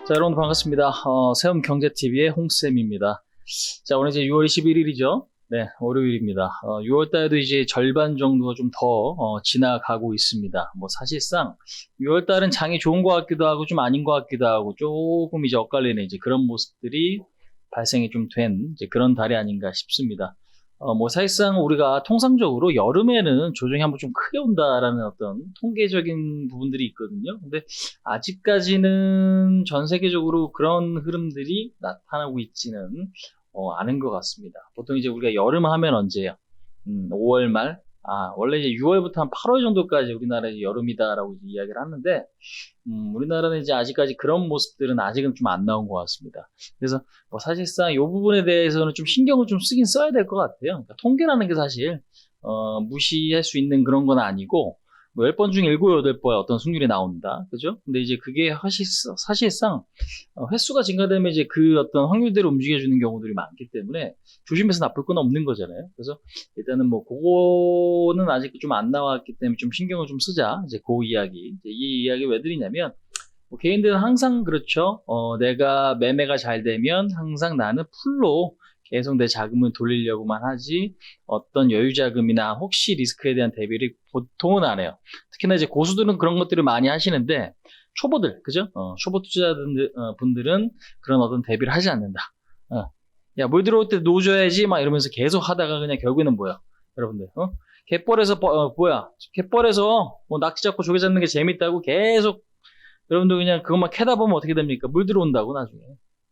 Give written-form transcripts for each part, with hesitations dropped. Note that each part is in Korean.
자, 여러분 반갑습니다. 세움경제TV의 홍쌤입니다. 자, 오늘 이제 6월 21일이죠. 네, 월요일입니다. 6월 달에도 이제 절반 정도가 좀 더 지나가고 있습니다. 뭐 사실상 6월 달은 장이 좋은 것 같기도 하고 좀 아닌 것 같기도 하고 조금 이제 엇갈리는 이제 그런 모습들이 발생이 좀 된 이제 그런 달이 아닌가 싶습니다. 뭐 사실상 우리가 통상적으로 여름에는 조정이 한번 좀 크게 온다라는 어떤 통계적인 부분들이 있거든요. 근데 아직까지는 전 세계적으로 그런 흐름들이 나타나고 있지는 않은 것 같습니다. 보통 이제 우리가 여름 하면 언제예요? 5월 말? 원래 이제 6월부터 한 8월 정도까지 우리나라의 여름이다라고 이제 이야기를 하는데, 우리나라는 이제 아직까지 그런 모습들은 아직은 좀 안 나온 것 같습니다. 그래서 뭐 사실상 이 부분에 대해서는 좀 신경을 좀 쓰긴 써야 될 것 같아요. 그러니까 통계라는 게 사실, 무시할 수 있는 그런 건 아니고, 뭐 10번 중에 7, 8번 어떤 승률이 나온다. 그죠? 근데 이제 그게 사실상, 횟수가 증가되면 이제 그 어떤 확률대로 움직여주는 경우들이 많기 때문에 조심해서 나쁠 건 없는 거잖아요. 그래서 일단은 뭐 그거는 아직 좀 안 나왔기 때문에 좀 신경을 좀 쓰자. 이제 그 이야기. 이제 이 이야기 왜 드리냐면, 뭐 개인들은 항상 그렇죠. 내가 매매가 잘 되면 항상 나는 풀로 계속 내 자금을 돌리려고만 하지 어떤 여유 자금이나 혹시 리스크에 대한 대비를 보통은 안 해요. 특히나 이제 고수들은 그런 것들을 많이 하시는데 초보들, 그죠? 초보 투자자들, 분들은 그런 어떤 대비를 하지 않는다. 야, 물 들어올 때 놓아줘야지, 막 이러면서 계속 하다가 그냥 결국에는 뭐야? 여러분들, 갯벌에서, 갯벌에서 뭐 낙지 잡고 조개 잡는 게 재밌다고 계속 여러분들 그냥 그것만 캐다 보면 어떻게 됩니까? 물 들어온다고 나중에.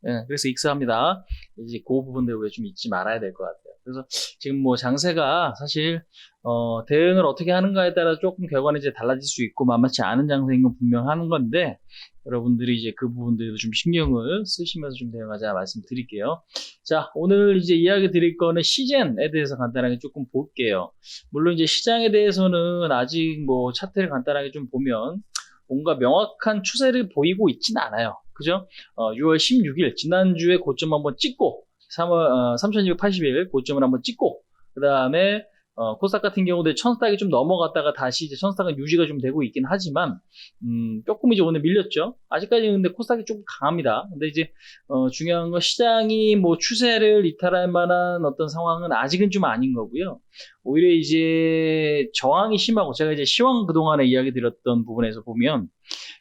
예, 그래서 익사합니다. 이제 그 부분들 우리가 좀 잊지 말아야 될 것 같아요. 그래서 지금 뭐 장세가 사실 대응을 어떻게 하는가에 따라 조금 결과는 이제 달라질 수 있고 만만치 않은 장세인 건 분명한 건데 여러분들이 이제 그 부분들도 좀 신경을 쓰시면서 좀 대응하자 말씀드릴게요. 자, 오늘 이제 이야기 드릴 거는 시젠에 대해서 간단하게 조금 볼게요. 물론 이제 시장에 대해서는 아직 뭐 차트를 간단하게 좀 보면 뭔가 명확한 추세를 보이고 있지는 않아요. 그죠? 6월 16일 지난주에 고점 한번 찍고 3280일 고점을 한번 찍고 그 다음에 코스닥 같은 경우도 천스닥이 좀 넘어갔다가 다시 이제 천스닥은 유지가 좀 되고 있긴 하지만 조금 이제 오늘 밀렸죠. 아직까지는 근데 코스닥이 조금 강합니다. 근데 이제 중요한 건 시장이 뭐 추세를 이탈할 만한 어떤 상황은 아직은 좀 아닌 거고요. 오히려 이제 저항이 심하고 제가 이제 시황 그동안에 이야기 드렸던 부분에서 보면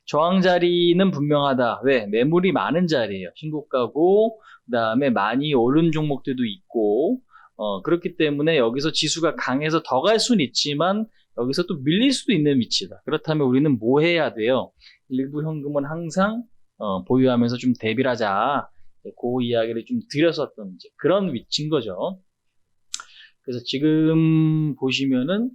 저항 자리는 분명하다. 왜? 매물이 많은 자리예요. 신고가고 그다음에 많이 오른 종목들도 있고 그렇기 때문에 여기서 지수가 강해서 더 갈 수는 있지만 여기서 또 밀릴 수도 있는 위치다. 그렇다면 우리는 뭐 해야 돼요? 일부 현금은 항상 보유하면서 좀 대비를 하자. 그 이야기를 좀 드렸었던 이제 그런 위치인 거죠. 그래서 지금 보시면은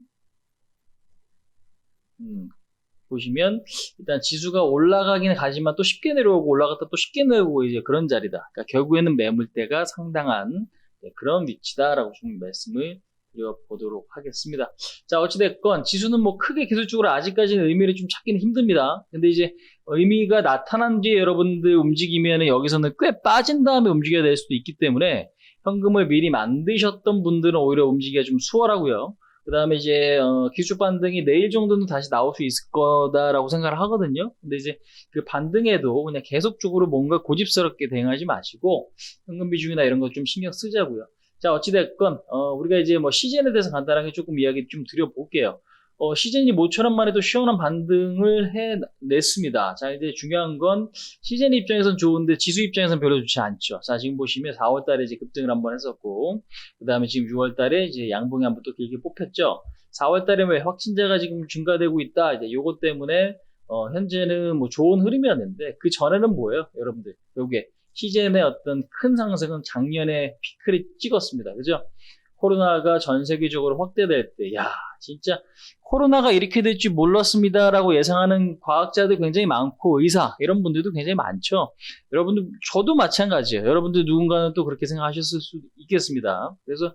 보시면 일단 지수가 올라가긴 가지만 또 쉽게 내려오고 올라갔다 또 쉽게 내려오고 이제 그런 자리다. 그러니까 결국에는 매물대가 상당한 그런 위치다라고 좀 말씀을 드려보도록 하겠습니다. 자, 어찌됐건 지수는 뭐 크게 기술적으로 아직까지는 의미를 좀 찾기는 힘듭니다. 근데 이제 의미가 나타난 뒤에 여러분들 움직이면 여기서는 꽤 빠진 다음에 움직여야 될 수도 있기 때문에 현금을 미리 만드셨던 분들은 오히려 움직이기가 좀 수월하고요. 그 다음에 이제 기술 반등이 내일 정도는 다시 나올 수 있을 거다라고 생각을 하거든요. 근데 이제 그 반등에도 그냥 계속적으로 뭔가 고집스럽게 대응하지 마시고 현금 비중이나 이런 거 좀 신경 쓰자고요. 자, 어찌됐건 우리가 이제 뭐 시젠에 대해서 간단하게 조금 이야기 좀 드려볼게요. 시젠이 모처럼 만에 또 시원한 반등을 해냈습니다. 자, 이제 중요한 건 시젠 입장에선 좋은데 지수 입장에선 별로 좋지 않죠. 자, 지금 보시면 4월 달에 이제 급등을 한번 했었고, 그 다음에 지금 6월 달에 이제 양봉이 한번 또 길게 뽑혔죠. 4월 달에 왜 확진자가 지금 증가되고 있다. 이제 요것 때문에, 현재는 뭐 좋은 흐름이었는데, 그 전에는 뭐예요? 여러분들. 요게 시젠의 어떤 큰 상승은 작년에 피크를 찍었습니다. 그죠? 코로나가 전 세계적으로 확대될 때, 야, 진짜 코로나가 이렇게 될 줄 몰랐습니다라고 예상하는 과학자들 굉장히 많고 의사 이런 분들도 굉장히 많죠. 여러분들 저도 마찬가지예요. 여러분들 누군가는 또 그렇게 생각하셨을 수도 있겠습니다. 그래서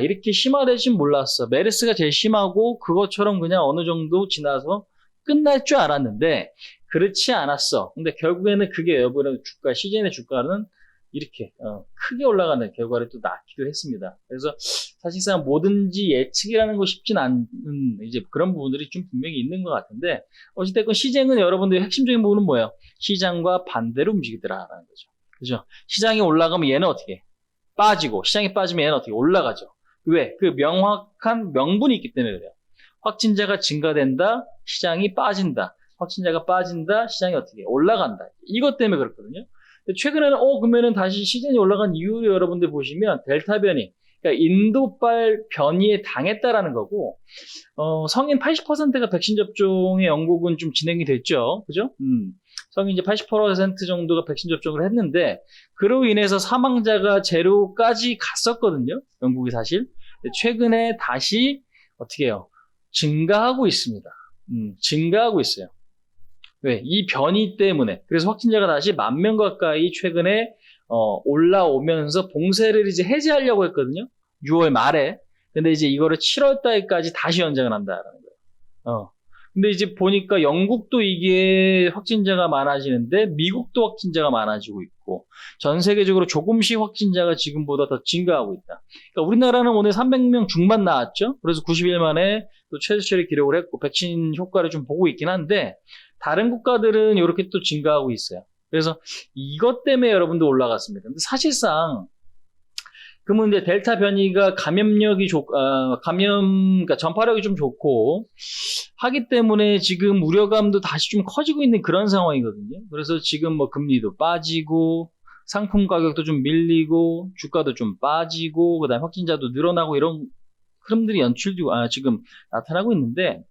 이렇게 심화될 줄 몰랐어. 메르스가 제일 심하고 그것처럼 그냥 어느 정도 지나서 끝날 줄 알았는데 그렇지 않았어. 근데 결국에는 그게 여러분의 주가 시즌의 주가는 이렇게 크게 올라가는 결과를 또 낳기도 했습니다. 그래서 사실상 뭐든지 예측이라는 거 쉽진 않은 이제 그런 부분들이 좀 분명히 있는 것 같은데 어찌됐건 시장은 여러분들의 핵심적인 부분은 뭐예요? 시장과 반대로 움직이더라라는 거죠. 그죠? 시장이 올라가면 얘는 어떻게? 빠지고 시장이 빠지면 얘는 어떻게? 올라가죠. 왜? 그 명확한 명분이 있기 때문에 그래요. 확진자가 증가된다, 시장이 빠진다. 확진자가 빠진다, 시장이 어떻게? 올라간다. 이것 때문에 그렇거든요. 최근에는 그러면은 다시 시즌이 올라간 이유를 여러분들 보시면 델타 변이, 그러니까 인도발 변이에 당했다라는 거고 성인 80%가 백신 접종의 영국은 좀 진행이 됐죠, 그죠? 성인 이제 80% 정도가 백신 접종을 했는데 그로 인해서 사망자가 제로까지 갔었거든요, 영국이 사실. 최근에 다시 어떻게 해요? 증가하고 있습니다. 증가하고 있어요. 왜? 이 변이 때문에. 그래서 확진자가 다시 10,000명 가까이 최근에 올라오면서 봉쇄를 이제 해제하려고 했거든요. 6월 말에. 근데 이제 이거를 7월 달까지 다시 연장을 한다라는 거예요. 근데 이제 보니까 영국도 이게 확진자가 많아지는데 미국도 확진자가 많아지고 있고 전 세계적으로 조금씩 확진자가 지금보다 더 증가하고 있다. 그러니까 우리나라는 오늘 300명 중반 나왔죠. 그래서 90일 만에 또 최저치를 기록을 했고 백신 효과를 좀 보고 있긴 한데 다른 국가들은 이렇게 또 증가하고 있어요. 그래서 이것 때문에 여러분들 올라갔습니다. 근데 사실상 그러면 이제 델타 변이가 그러니까 전파력이 좀 좋고 하기 때문에 지금 우려감도 다시 좀 커지고 있는 그런 상황이거든요. 그래서 지금 뭐 금리도 빠지고 상품 가격도 좀 밀리고 주가도 좀 빠지고 그다음에 확진자도 늘어나고 이런 흐름들이 지금 나타나고 있는데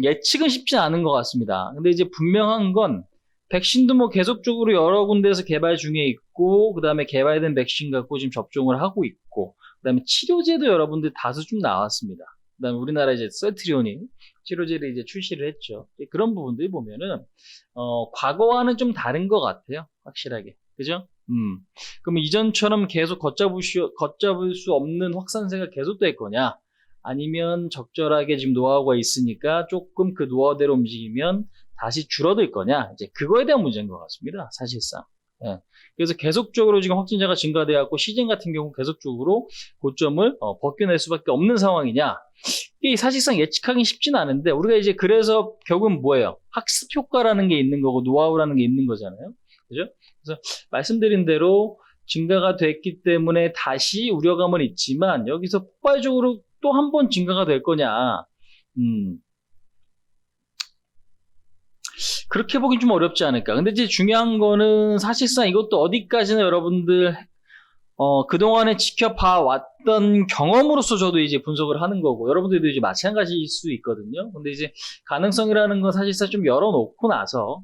예측은 쉽지 않은 것 같습니다. 근데 이제 분명한 건 백신도 뭐 계속적으로 여러 군데에서 개발 중에 있고 그다음에 개발된 백신 갖고 지금 접종을 하고 있고 그다음에 치료제도 여러분들 다수 좀 나왔습니다. 그다음에 우리나라 이제 셀트리온이 치료제를 이제 출시를 했죠. 그런 부분들이 보면은 과거와는 좀 다른 것 같아요. 확실하게. 그죠? 그러면 이전처럼 계속 걷잡을 수 없는 확산세가 계속될 거냐? 아니면 적절하게 지금 노하우가 있으니까 조금 그 노하우대로 움직이면 다시 줄어들 거냐? 이제 그거에 대한 문제인 것 같습니다. 사실상. 예. 그래서 계속적으로 지금 확진자가 증가되었고 시즌 같은 경우 계속적으로 고점을 벗겨낼 수밖에 없는 상황이냐? 이게 사실상 예측하기 쉽진 않은데 우리가 이제 그래서 결국은 뭐예요? 학습 효과라는 게 있는 거고 노하우라는 게 있는 거잖아요. 그죠? 그래서 말씀드린 대로 증가가 됐기 때문에 다시 우려감은 있지만 여기서 폭발적으로 또 한 번 증가가 될 거냐? 그렇게 보긴 좀 어렵지 않을까. 근데 이제 중요한 거는 사실상 이것도 어디까지나 여러분들 그동안에 지켜봐 왔던 경험으로서 저도 이제 분석을 하는 거고 여러분들도 이제 마찬가지일 수 있거든요. 근데 이제 가능성이라는 건 사실상 좀 열어놓고 나서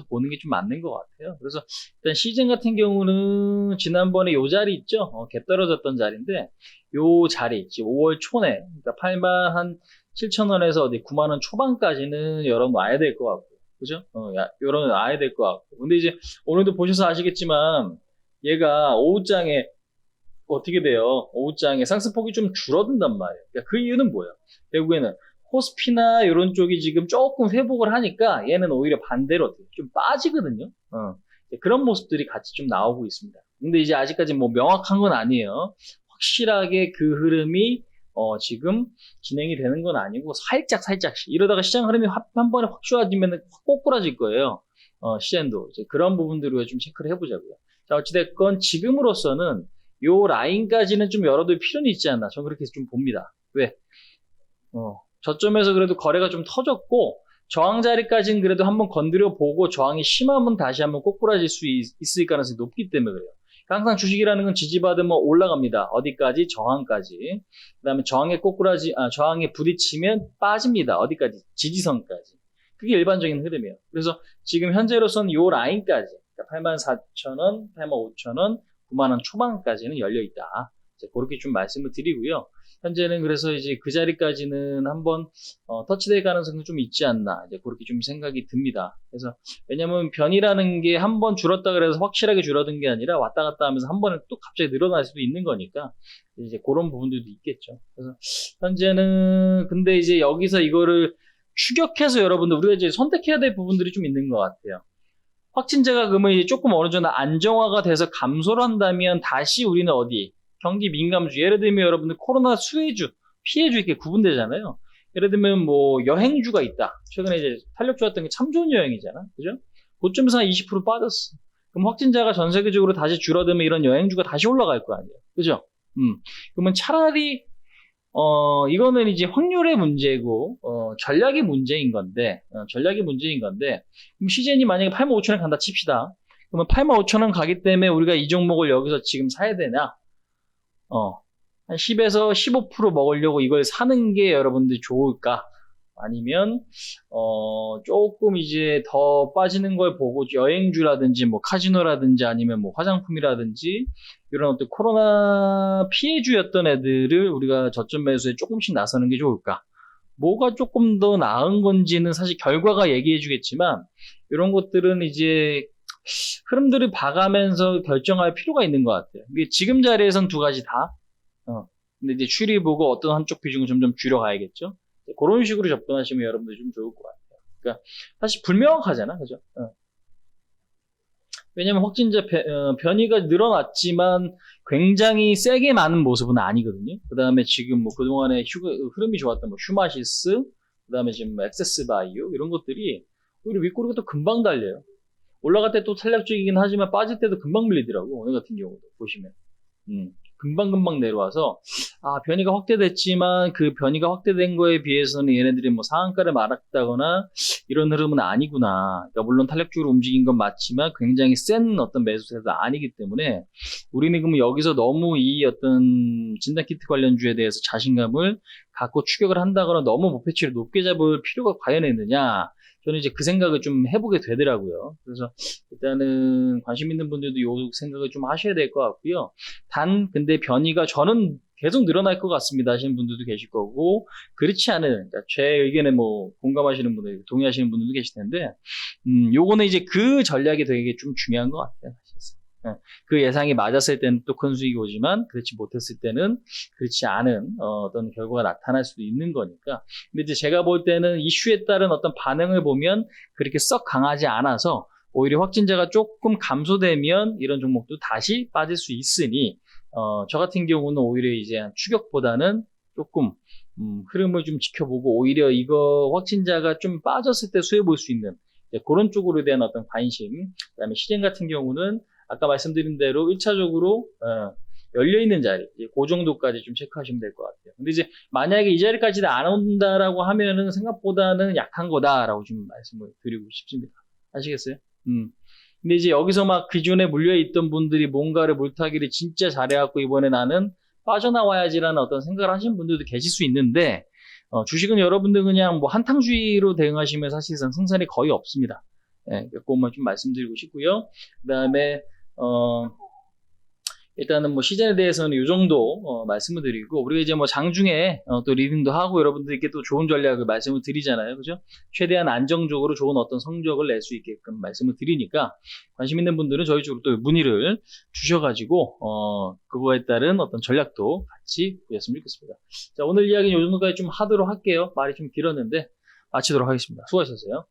보는 게 좀 맞는 것 같아요. 그래서 일단 시즌 같은 경우는 지난번에 요 자리 있죠? 갭 떨어졌던 자리인데 요 자리 지금 5월 초내 그러니까 87,000원에서 어디 9만원 초반까지는 열어놔야 될 것 같고 그죠? 열어놔야 될 것 같고 근데 이제 오늘도 보셔서 아시겠지만 얘가 오후장에 어떻게 돼요? 오후장에 상승폭이 좀 줄어든단 말이에요. 그러니까 그 이유는 뭐예요? 결국에는 코스피나 이런 쪽이 지금 조금 회복을 하니까 얘는 오히려 반대로 좀 빠지거든요. 그런 모습들이 같이 좀 나오고 있습니다. 근데 이제 아직까지 뭐 명확한 건 아니에요. 확실하게 그 흐름이 지금 진행이 되는 건 아니고 살짝씩 이러다가 시장 흐름이 한 번에 확 좋아지면 확 꼬꾸라질 거예요. 시젠도 이제 그런 부분들을 좀 체크를 해보자고요. 자, 어찌됐건 지금으로서는 요 라인까지는 좀 열어둘 필요는 있지 않나. 저는 그렇게 좀 봅니다. 왜? 저점에서 그래도 거래가 좀 터졌고 저항 자리까지는 그래도 한번 건드려 보고 저항이 심하면 다시 한번 꼬꾸라질 수 있을 가능성이 높기 때문에 그래요. 항상 주식이라는 건 지지받으면 올라갑니다. 어디까지? 저항까지. 그 다음에 저항에 부딪히면 빠집니다. 어디까지? 지지선까지. 그게 일반적인 흐름이에요. 그래서 지금 현재로서는 요 라인까지 84,000원, 85,000원, 9만원 초반까지는 열려있다. 그렇게 좀 말씀을 드리고요. 현재는 그래서 이제 그 자리까지는 한번 터치될 가능성이 좀 있지 않나 이제 그렇게 좀 생각이 듭니다. 그래서 왜냐면 변이라는 게 한번 줄었다 그래서 확실하게 줄어든 게 아니라 왔다 갔다 하면서 한 번에 또 갑자기 늘어날 수도 있는 거니까 이제 그런 부분들도 있겠죠. 그래서 현재는 근데 이제 여기서 이거를 추격해서 여러분들 우리가 이제 선택해야 될 부분들이 좀 있는 것 같아요. 확진자가 그러면 이제 조금 어느 정도 안정화가 돼서 감소를 한다면 다시 우리는 어디? 경기 민감주. 예를 들면 여러분들 코로나 수혜주, 피해주 이렇게 구분되잖아요. 예를 들면 뭐 여행주가 있다. 최근에 이제 탄력 좋았던 게 참 좋은 여행이잖아. 그죠? 고점에서 한 20% 빠졌어. 그럼 확진자가 전 세계적으로 다시 줄어들면 이런 여행주가 다시 올라갈 거 아니에요. 그죠? 그러면 차라리 이거는 이제 확률의 문제고, 전략의 문제인 건데, 그럼 시젠이 만약에 85,000원 간다 칩시다. 그러면 85,000원 가기 때문에 우리가 이 종목을 여기서 지금 사야 되나? 한 10에서 15% 먹으려고 이걸 사는 게 여러분들 좋을까? 아니면, 조금 이제 더 빠지는 걸 보고 여행주라든지 뭐 카지노라든지 아니면 뭐 화장품이라든지 이런 어떤 코로나 피해주였던 애들을 우리가 저점 매수에 조금씩 나서는 게 좋을까? 뭐가 조금 더 나은 건지는 사실 결과가 얘기해 주겠지만 이런 것들은 이제 흐름들을 봐가면서 결정할 필요가 있는 것 같아요. 이게 지금 자리에선 두 가지 다. 근데 이제 추리 보고 어떤 한쪽 비중을 점점 줄여가야겠죠. 그런 식으로 접근하시면 여러분들 좀 좋을 것 같아요. 그러니까 사실 불명확하잖아, 그죠? 왜냐면 확진자 변이가 늘어났지만 굉장히 세게 많은 모습은 아니거든요. 그 다음에 지금 뭐 그동안에 흐름이 좋았던 뭐 휴마시스, 그 다음에 지금 뭐 액세스 바이오 이런 것들이 오히려 윗꼬리가 또 금방 달려요. 올라갈 때 또 탄력적이긴 하지만 빠질 때도 금방 밀리더라고. 오늘 같은 경우도 보시면. 금방금방 내려와서 변이가 확대됐지만 그 변이가 확대된 거에 비해서는 얘네들이 뭐 상한가를 말았다거나 이런 흐름은 아니구나. 그러니까 물론 탄력적으로 움직인 건 맞지만 굉장히 센 어떤 매수세가 아니기 때문에 우리는 그럼 여기서 너무 이 어떤 진단키트 관련주에 대해서 자신감을 갖고 추격을 한다거나 너무 목표치를 높게 잡을 필요가 과연 있느냐. 저는 이제 그 생각을 좀 해보게 되더라고요. 그래서 일단은 관심 있는 분들도 요 생각을 좀 하셔야 될 것 같고요. 근데 변이가 저는 계속 늘어날 것 같습니다 하시는 분들도 계실 거고, 그렇지 않은, 그러니까 제 의견에 뭐 공감하시는 분들, 동의하시는 분들도 계실 텐데, 요거는 이제 그 전략이 되게 좀 중요한 것 같아요. 그 예상이 맞았을 때는 또 큰 수익이 오지만 그렇지 못했을 때는 그렇지 않은 어떤 결과가 나타날 수도 있는 거니까. 근데 이제 제가 볼 때는 이슈에 따른 어떤 반응을 보면 그렇게 썩 강하지 않아서 오히려 확진자가 조금 감소되면 이런 종목도 다시 빠질 수 있으니 저 같은 경우는 오히려 이제 추격보다는 조금 흐름을 좀 지켜보고 오히려 이거 확진자가 좀 빠졌을 때 수혜 볼 수 있는 그런 쪽으로 대한 어떤 관심, 그다음에 시젠 같은 경우는 아까 말씀드린 대로 1차적으로 열려있는 자리, 그 정도까지 좀 체크하시면 될 것 같아요. 근데 이제 만약에 이 자리까지 안 온다라고 하면은 생각보다는 약한 거다라고 좀 말씀을 드리고 싶습니다. 아시겠어요? 근데 이제 여기서 막 기존에 물려있던 분들이 뭔가를 물타기를 진짜 잘해갖고 이번에 나는 빠져나와야지라는 어떤 생각을 하시는 분들도 계실 수 있는데, 주식은 여러분들 그냥 뭐 한탕주의로 대응하시면 사실상 승산이 거의 없습니다. 그것만 좀 말씀드리고 싶고요. 그 다음에, 일단은 뭐 시즌에 대해서는 이 정도 말씀을 드리고, 우리가 이제 뭐 장중에 또 리딩도 하고 여러분들께 또 좋은 전략을 말씀을 드리잖아요. 그죠? 최대한 안정적으로 좋은 어떤 성적을 낼 수 있게끔 말씀을 드리니까 관심 있는 분들은 저희 쪽으로 또 문의를 주셔가지고 그거에 따른 어떤 전략도 같이 보였으면 좋겠습니다. 자, 오늘 이야기는 이 정도까지 좀 하도록 할게요. 말이 좀 길었는데 마치도록 하겠습니다. 수고하셨어요.